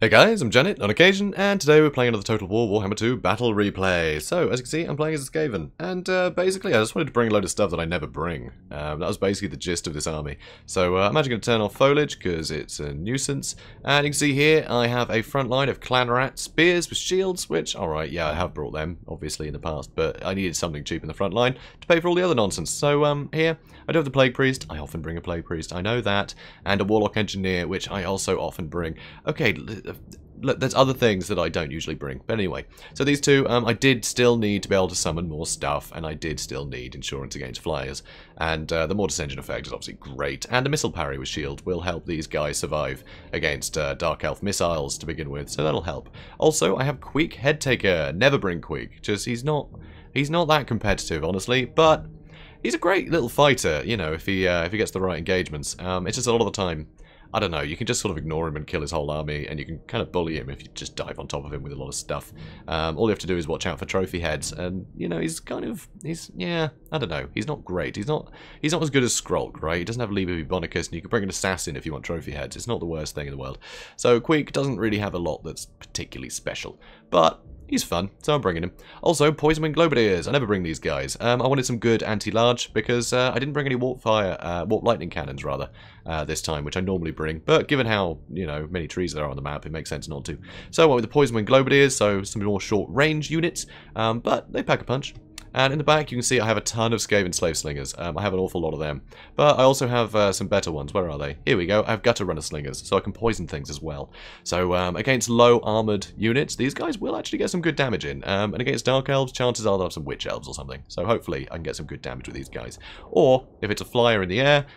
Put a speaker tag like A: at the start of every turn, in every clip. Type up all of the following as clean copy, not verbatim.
A: Hey guys, I'm Janet on occasion, and today we're playing another Total War Warhammer II Battle Replay. So, as you can see, I'm playing as a Skaven, and basically I just wanted to bring a load of stuff that I never bring. That was basically the gist of this army. So I'm actually going to turn off foliage, because it's a nuisance. And you can see here, I have a front line of clan rat spears with shields, which, alright, yeah, I have brought them, obviously, in the past, but I needed something cheap in the front line to pay for all the other nonsense. So here, I do have the Plague Priest, I often bring a Plague Priest, I know that, and a Warlock Engineer, which I also often bring. Okay, look, there's other things that I don't usually bring. But anyway, so these two, I did still need to be able to summon more stuff, and I did still need insurance against flyers. And the Mortis Engine effect is obviously great, and the missile parry with shield will help these guys survive against Dark Elf missiles to begin with, so that'll help. Also, I have Queek Head Taker. Never bring Queek, just he's not that competitive, honestly, but he's a great little fighter, you know, if he gets the right engagements. It's just a lot of the time, I don't know, you can just sort of ignore him and kill his whole army, and you can kind of bully him if you just dive on top of him with a lot of stuff. All you have to do is watch out for trophy heads, and, you know, yeah, I don't know, he's not great. He's not as good as Skrulk, right? He doesn't have Liber Bonicus, and you can bring an assassin if you want trophy heads. It's not the worst thing in the world. So Queek doesn't really have a lot that's particularly special, but he's fun, so I'm bringing him. Also, Poison Wind Globadiers. I never bring these guys. I wanted some good anti-large because I didn't bring any Warp Lightning Cannons, rather, this time, which I normally bring. But given how, you know, many trees there are on the map, it makes sense not to. So I went with the Poison Wind Globadiers, so some more short-range units, but they pack a punch. And in the back, you can see I have a ton of Skaven Slave Slingers. I have an awful lot of them. But I also have some better ones. Where are they? Here we go. I have Gutter Runner Slingers, so I can poison things as well. So against low armoured units, these guys will actually get some good damage in. And against Dark Elves, chances are they'll have some Witch Elves or something. So hopefully I can get some good damage with these guys. Or, if it's a flyer in the air,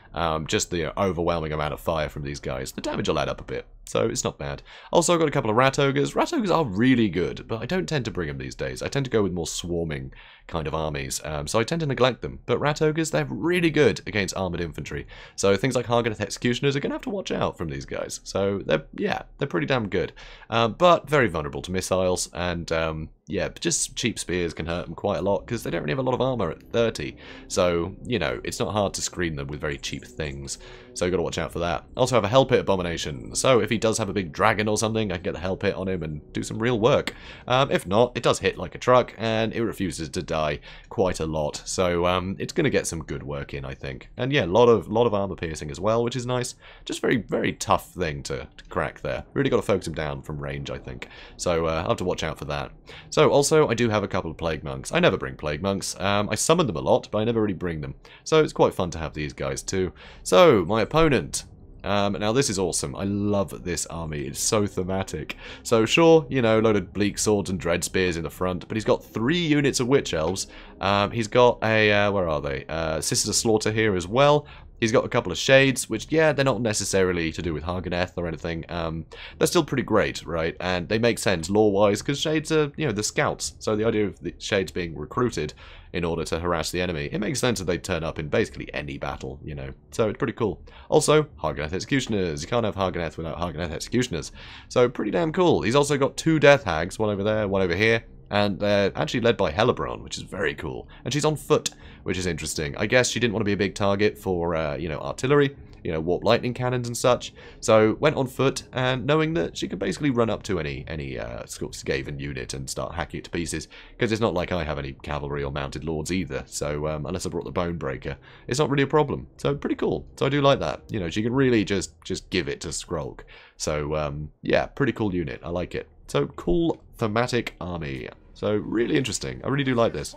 A: just the overwhelming amount of fire from these guys, the damage will add up a bit. So it's not bad. Also, I've got a couple of Rat Ogres. Rat Ogres are really good, but I don't tend to bring them these days. I tend to go with more swarming kind of armies, so I tend to neglect them. But Rat Ogres, they're really good against armoured infantry. So things like Harganeth Executioners are going to have to watch out from these guys. So, they're pretty damn good. But very vulnerable to missiles, and yeah, just cheap spears can hurt them quite a lot, because they don't really have a lot of armour at 30. So, you know, it's not hard to screen them with very cheap things. So you've got to watch out for that. I also have a Hell Pit Abomination, so if he does have a big dragon or something, I can get the Hell Pit on him and do some real work. If not, it does hit like a truck, and it refuses to die quite a lot. So it's going to get some good work in, I think. And yeah, a lot of armour piercing as well, which is nice. Just very, very tough thing to crack there. Really got to focus him down from range, I think. So I'll have to watch out for that. So also, I do have a couple of Plague Monks. I never bring Plague Monks. I summon them a lot, but I never really bring them. So it's quite fun to have these guys too. So, my opponent. Now this is awesome. I love this army. It's so thematic. So sure, you know, a load of bleak swords and dread spears in the front, but he's got 3 units of witch elves. He's got a, where are they? Sisters of Slaughter here as well. He's got a couple of shades, which, yeah, they're not necessarily to do with Harganeth or anything. They're still pretty great, right? And they make sense lore-wise, because shades are, you know, the scouts. So the idea of the shades being recruited in order to harass the enemy, it makes sense that they turn up in basically any battle, you know. So it's pretty cool. Also, Harganeth Executioners. You can't have Harganeth without Harganeth Executioners. So pretty damn cool. He's also got 2 Death Hags, one over there, one over here. And they're actually led by Hellebron, which is very cool. And she's on foot, which is interesting. I guess she didn't want to be a big target for, you know, artillery, you know, warp lightning cannons and such. So went on foot, and knowing that she could basically run up to any Skaven unit and start hacking it to pieces, because it's not like I have any cavalry or mounted lords either. So unless I brought the Bonebreaker, it's not really a problem. So pretty cool. So I do like that. You know, she can really just give it to Skrulk. So yeah, pretty cool unit. I like it. So cool thematic army. So really interesting. I really do like this.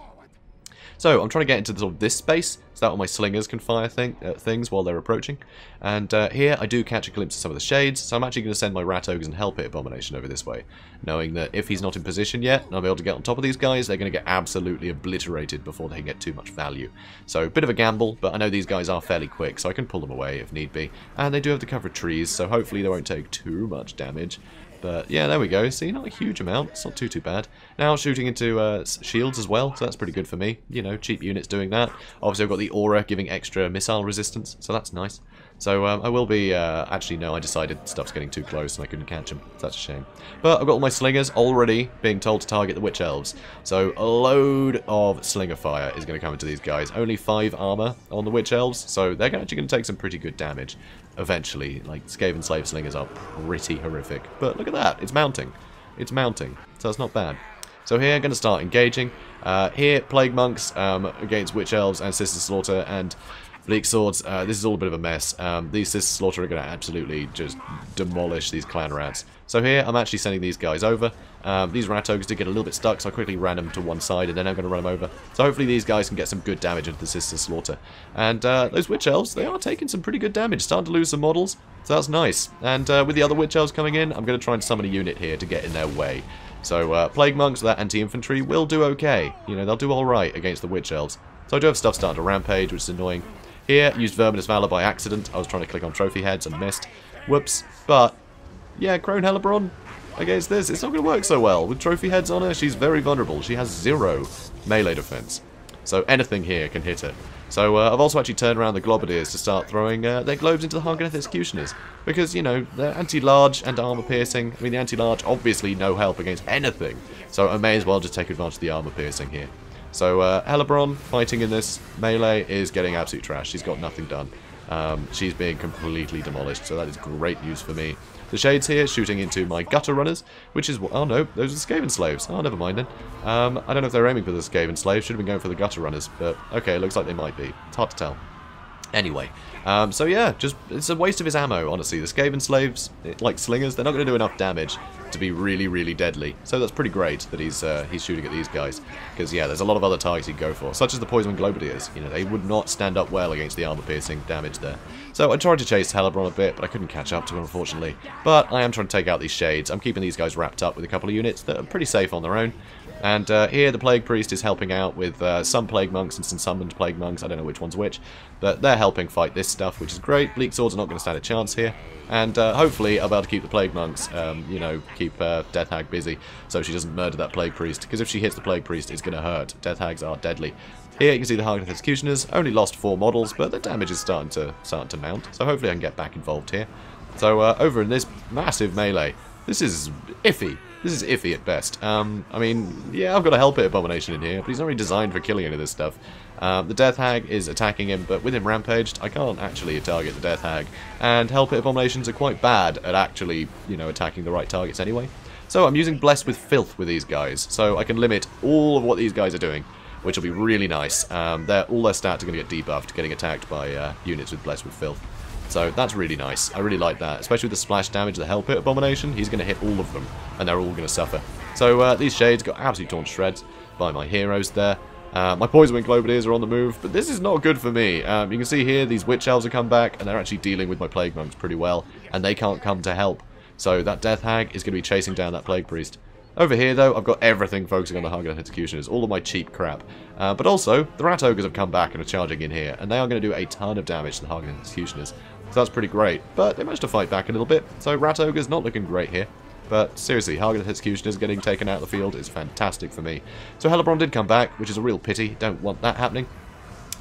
A: So I'm trying to get into sort of this space, so that all my slingers can fire things while they're approaching. And here I do catch a glimpse of some of the shades, so I'm actually going to send my Rat Ogres and Hell Pit Abomination over this way, knowing that if he's not in position yet, and I'll be able to get on top of these guys, they're going to get absolutely obliterated before they can get too much value. So a bit of a gamble, but I know these guys are fairly quick, so I can pull them away if need be. And they do have the cover of trees, so hopefully they won't take too much damage. But yeah, there we go. See, not a huge amount. It's not too bad. Now shooting into shields as well, so that's pretty good for me. You know, cheap units doing that. Obviously, I've got the aura giving extra missile resistance, so that's nice. So I will be, actually no, I decided stuff's getting too close and I couldn't catch them. That's a shame. But I've got all my slingers already being told to target the Witch Elves. So a load of slinger fire is going to come into these guys. Only 5 armor on the Witch Elves, so they're actually going to take some pretty good damage eventually. Like, Skaven Slave Slingers are pretty horrific. But look at that, it's mounting. It's mounting, so it's not bad. So here, I'm going to start engaging. Here, Plague Monks against Witch Elves and Sister Slaughter and Bleak Swords. This is all a bit of a mess. These Sister Slaughter are going to absolutely just demolish these clan rats. So here, I'm actually sending these guys over. These rat ogres did get a little bit stuck, so I quickly ran them to one side, and then I'm going to run them over. So hopefully these guys can get some good damage into the Sister Slaughter. And those Witch Elves, they are taking some pretty good damage. Starting to lose some models, so that's nice. And with the other Witch Elves coming in, I'm going to try and summon a unit here to get in their way. So Plague Monks with that anti-infantry will do okay. You know, they'll do alright against the Witch Elves. So I do have stuff starting to rampage, which is annoying. Here, used Verminous Valor by accident. I was trying to click on trophy heads and missed. Whoops. But, yeah, Crone Hellebron against this, it's not going to work so well. With trophy heads on her, she's very vulnerable. She has 0 melee defense. So anything here can hit her. So I've also actually turned around the Globadiers to start throwing their globes into the Hargoneth Executioners. Because, you know, they're anti-large and armor-piercing. I mean, the anti-large, obviously no help against anything. So I may as well just take advantage of the armor-piercing here. So Hellebron, fighting in this melee, is getting absolute trash. She's got nothing done. She's being completely demolished, so that is great news for me. The Shades here shooting into my Gutter Runners, which is... Oh no, those are the Skaven Slaves. Oh, never mind then. I don't know if they're aiming for the Skaven Slaves. Should have been going for the Gutter Runners, but okay, looks like they might be. It's hard to tell. Anyway, so yeah, just it's a waste of his ammo, honestly. The Skaven Slaves, like slingers, they're not going to do enough damage to be really, really deadly. So that's pretty great that he's shooting at these guys. Because, yeah, there's a lot of other targets he'd go for, such as the Poison Globadiers. You know, they would not stand up well against the armor-piercing damage there. So I tried to chase Hellebron a bit, but I couldn't catch up to him, unfortunately. But I am trying to take out these Shades. I'm keeping these guys wrapped up with a couple of units that are pretty safe on their own. And here the Plague Priest is helping out with some Plague Monks and some summoned Plague Monks. I don't know which one's which. But they're helping fight this stuff, which is great. Bleak Swords are not going to stand a chance here. And hopefully I'll be able to keep the Plague Monks, you know, keep Death Hag busy so she doesn't murder that Plague Priest. Because if she hits the Plague Priest, it's going to hurt. Death Hags are deadly. Here you can see the Hargoneth Executioners. Only lost 4 models, but the damage is starting to mount. So hopefully I can get back involved here. So over in this massive melee, this is iffy. This is iffy at best. I mean, yeah, I've got a Help It Abomination in here, but he's not really designed for killing any of this stuff. The Death Hag is attacking him, but with him rampaged, I can't actually target the Death Hag. And Help It Abominations are quite bad at actually, you know, attacking the right targets anyway. So I'm using Blessed with Filth with these guys, so I can limit all of what these guys are doing, which will be really nice. All their stats are going to get debuffed, getting attacked by units with Blessed with Filth. So that's really nice. I really like that, especially with the splash damage of the Help It Abomination. He's going to hit all of them, and they're all going to suffer. So these Shades got absolutely torn to shreds by my heroes there. My Poison Wing Globadiers are on the move, but this is not good for me. You can see here these Witch Elves have come back, and they're actually dealing with my Plague Monks pretty well, and they can't come to help. So that Death Hag is going to be chasing down that Plague Priest. Over here, though, I've got everything focusing on the Hargoneth Executioners, all of my cheap crap. But also, the Rat Ogres have come back and are charging in here, and they are going to do a ton of damage to the Hargoneth Executioners. So that's pretty great, but they managed to fight back a little bit, so Rat Ogre's not looking great here. But seriously, Hargoneth Executioners getting taken out of the field is fantastic for me. So Hellebron did come back, which is a real pity, don't want that happening.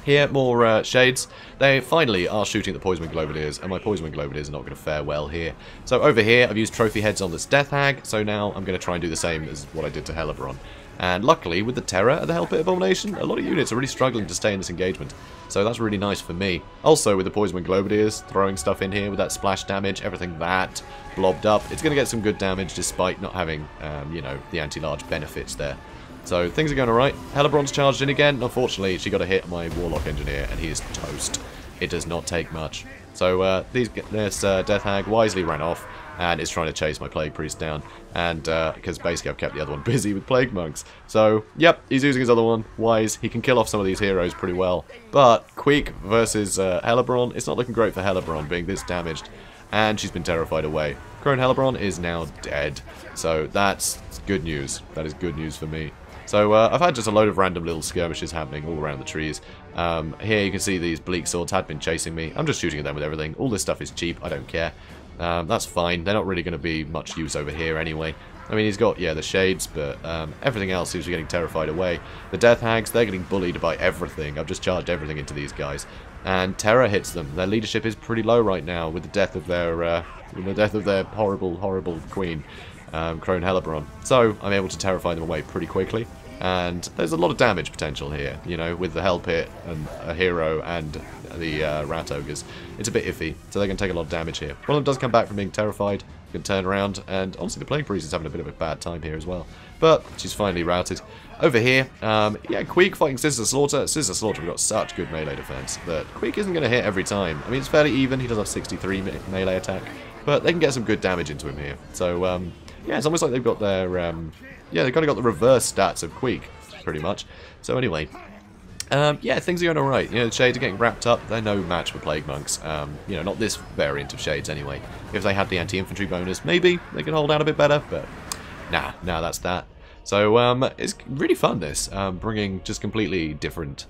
A: Here, more Shades. They finally are shooting at the Poison Wing Globadiers, and my Poison Wing Globadiers are not going to fare well here. So over here, I've used Trophy Heads on this Death Hag, so now I'm going to try and do the same as what I did to Hellebron. And luckily, with the Terror and the Help It Abomination, a lot of units are really struggling to stay in this engagement. So that's really nice for me. Also, with the Poison Wing Globadiers, throwing stuff in here with that splash damage, everything that blobbed up, it's going to get some good damage despite not having, you know, the anti-large benefits there. So things are going alright. Hellebron's charged in again. Unfortunately, she got a hit on my Warlock Engineer, and he is toast. It does not take much. So this Death Hag wisely ran off and is trying to chase my Plague Priest down. And because basically I've kept the other one busy with Plague Monks. So, yep, he's using his other one. Wise. He can kill off some of these heroes pretty well. But Queek versus Hellebron, it's not looking great for Hellebron being this damaged. And she's been terrified away. Crone Hellebron is now dead. So that's good news. That is good news for me. So I've had just a load of random little skirmishes happening all around the trees. Here you can see these Bleak Swords had been chasing me. I'm just shooting at them with everything. All this stuff is cheap. I don't care. That's fine. They're not really going to be much use over here anyway. I mean, he's got, yeah, the Shades, but everything else seems to be getting terrified away. The Death Hags, they're getting bullied by everything. I've just charged everything into these guys. and terror hits them. Their leadership is pretty low right now with the death of their horrible, horrible queen, Crone Hellebrand. So I'm able to terrify them away pretty quickly. And there's a lot of damage potential here, you know, with the Hell Pit and a hero and the Rat Ogres. It's a bit iffy, so they can take a lot of damage here. One of them does come back from being terrified, can turn around, and honestly the Plague Priest is having a bit of a bad time here as well. But she's finally routed. Over here, yeah, Queek fighting Scissor Slaughter. Scissor Slaughter have got such good melee defense that Queek isn't going to hit every time. I mean, it's fairly even, he does have 63 melee attack, but they can get some good damage into him here. So, yeah, it's almost like they've got their, yeah, they've kind of got the reverse stats of Queek, pretty much. So anyway, yeah, things are going alright. You know, the Shades are getting wrapped up. They're no match for Plague Monks. You know, not this variant of Shades anyway. If they had the anti-infantry bonus, maybe they could hold out a bit better, but nah, that's that. So, it's really fun, this, bringing just completely different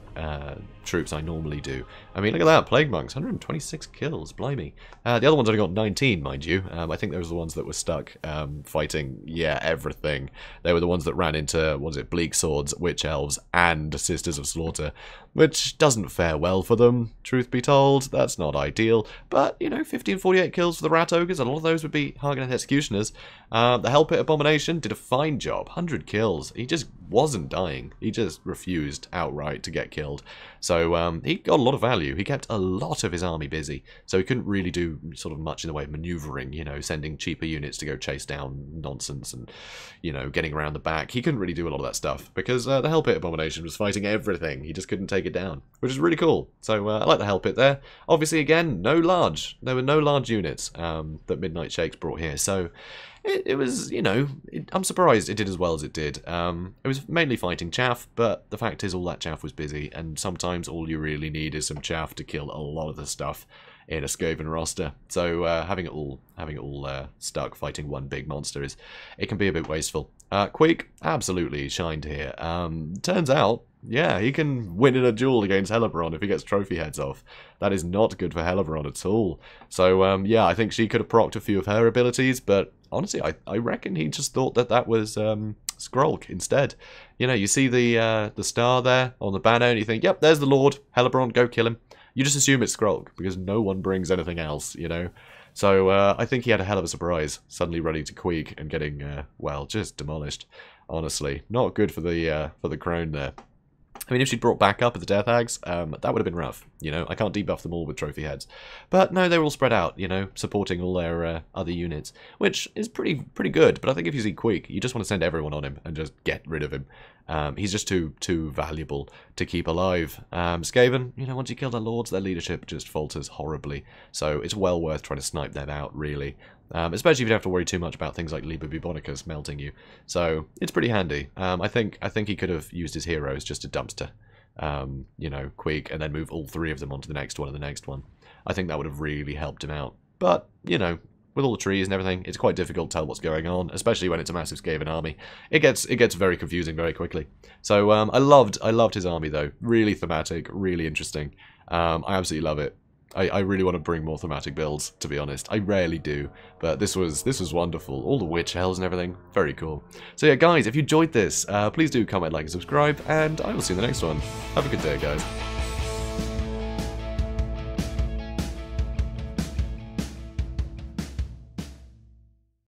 A: troops I normally do. I mean, look at that, Plague Monks, 126 kills, blimey. The other ones only got 19, mind you. I think those were the ones that were stuck fighting, yeah, everything. They were the ones that ran into, what was it, Bleak Swords, Witch Elves, and Sisters of Slaughter, which doesn't fare well for them, truth be told. That's not ideal. But, you know, 1548 kills for the Rat Ogres, a lot of those would be Hargoneth Executioners. The Hell Pit Abomination did a fine job, 100 kills. He just wasn't dying. He just refused outright to get killed. So he got a lot of value. He kept a lot of his army busy, so he couldn't really do sort of much in the way of maneuvering, you know, sending cheaper units to go chase down nonsense and, you know, getting around the back. He couldn't really do a lot of that stuff because the Hell Pit Abomination was fighting everything. He just couldn't take it down, which is really cool. So I like the Hell Pit there. Obviously, again, there were no large units that Midnight Shakes brought here, so it was, you know, I'm surprised it did as well as it did. It was mainly fighting chaff, but the fact is all that chaff was busy, and sometimes all you really need is some chaff to kill a lot of the stuff in a Skaven roster. So having it all stuck fighting one big monster it can be a bit wasteful. Queek absolutely shined here. Turns out, yeah, he can win in a duel against Hellebrand if he gets trophy heads off. That is not good for Hellebrand at all. So, yeah, I think she could have procced a few of her abilities, but honestly, I reckon he just thought that was Skrulk instead. You know, you see the star there on the banner, and you think, yep, there's the Lord. Hellebrand, go kill him. You just assume it's Skrulk, because no one brings anything else, you know. So, I think he had a hell of a surprise, suddenly running to Queek and getting, well, just demolished. Honestly, not good for the Crone there. I mean, if she'd brought back up at the Death Hags, that would have been rough, you know. I can't debuff them all with trophy heads. But no, they were all spread out, you know, supporting all their other units, which is pretty good. But I think if you see Queek, you just want to send everyone on him and just get rid of him. He's just too valuable to keep alive. Skaven, you know, once you kill their lords, their leadership just falters horribly. So it's well worth trying to snipe them out, really. Especially if you don't have to worry too much about things like Liber Bubonicus melting you. So it's pretty handy. I think he could have used his heroes just to dumpster, you know, Queek, and then move all three of them onto the next one and the next one. I think that would have really helped him out. But, you know, with all the trees and everything, it's quite difficult to tell what's going on, especially when it's a massive Skaven army. It gets very confusing very quickly. So I loved his army though. Really thematic, really interesting. I absolutely love it. I really want to bring more thematic builds, to be honest. I rarely do, but this was wonderful. All the witch hells and everything, very cool. So yeah, guys, if you enjoyed this, please do comment, like, and subscribe, and I will see you in the next one. Have a good day, guys.